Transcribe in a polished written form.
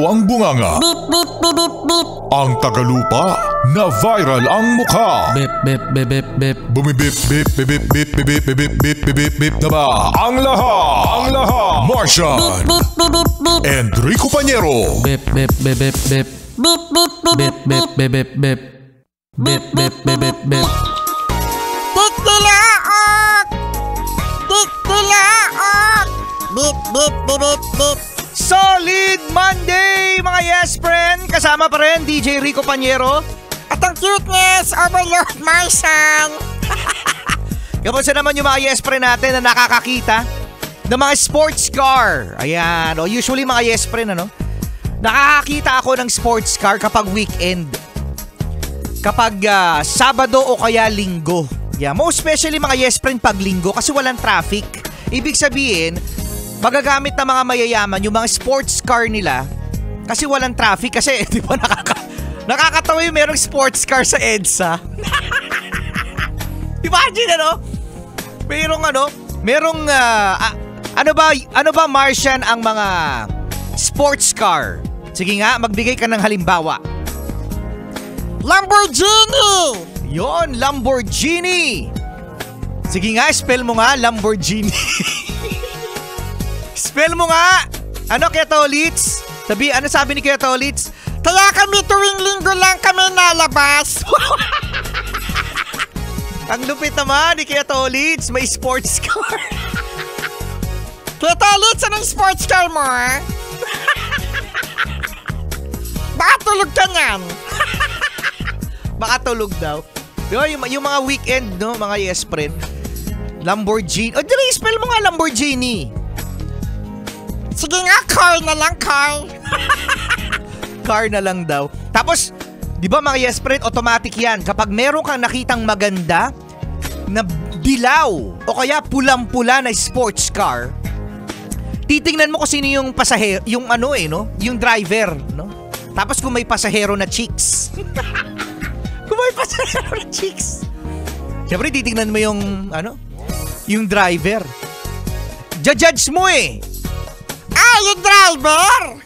ang bunganga. Beep, beep, beep, beep, beep. Ang tagalupa na viral ang mukha. Bip, bip, bip, bip, bip. Bumibip, bip, bip, bip, bip, bip, bip, bip, bip, bip, bip na ba? Ang lahat. Martian. Beep, beep, beep, beep. Enrico Pañero. Bip, bip, bip, bip, bip. Beep, beep, beep, Bip, bip, bip, bip, bip. Bip, bip, bip, bip, bip. Tiktilaok! Tiktilaok! Beep, beep, beep, beep, beep. Solid Monday mga yes friend! Kasama pa rin DJ Rico Pañero. At ang cuteness, Overlord Martian. Kamusta naman yung mga yes friend natin na nakakakita ng mga sports car? Ayan, usually mga yes friend nakakakita ako ng sports car kapag weekend. Kapag Sabado o kaya Linggo. Yeah, most especially mga yes friend pag Linggo kasi walang traffic. Ibig sabihin, magagamit ng mga mayayaman yung mga sports car nila kasi walang traffic kasi di ba nakakatawa yung merong sports car sa EDSA. Imagine merong ano ba Martian ang mga sports car? Sige nga, magbigay ka ng halimbawa. Lamborghini! Yon, Lamborghini! Sige nga, spell mo nga, Lamborghini. Spell mo nga! Ano, Kuya Tolits? Ano sabi ni Kuya Tolits? Kaya kami tuwing Linggo lang kami nalabas. Ang lupit naman ni Kuya Tolits, may sports car. Kuya Tolits, anong sports car mo? Baka tulog ka niyan. Baka tulog daw. Yung mga weekend, mga yes friend. Lamborghini. O, dali, spell mo nga Lamborghini. Sige nga, car na lang, car. Car na lang daw. Tapos, di ba mga yes friend, automatic yan. Kapag meron kang nakitang maganda na dilaw o kaya pulang-pula na sports car, titingnan mo kung sino yung pasahero, yung yung driver, no? Tapos kung may pasahero na chicks. Kung may pasahero na chicks. Siyempre, titingnan mo yung yung driver. Judge mo eh. Ah, yung driver?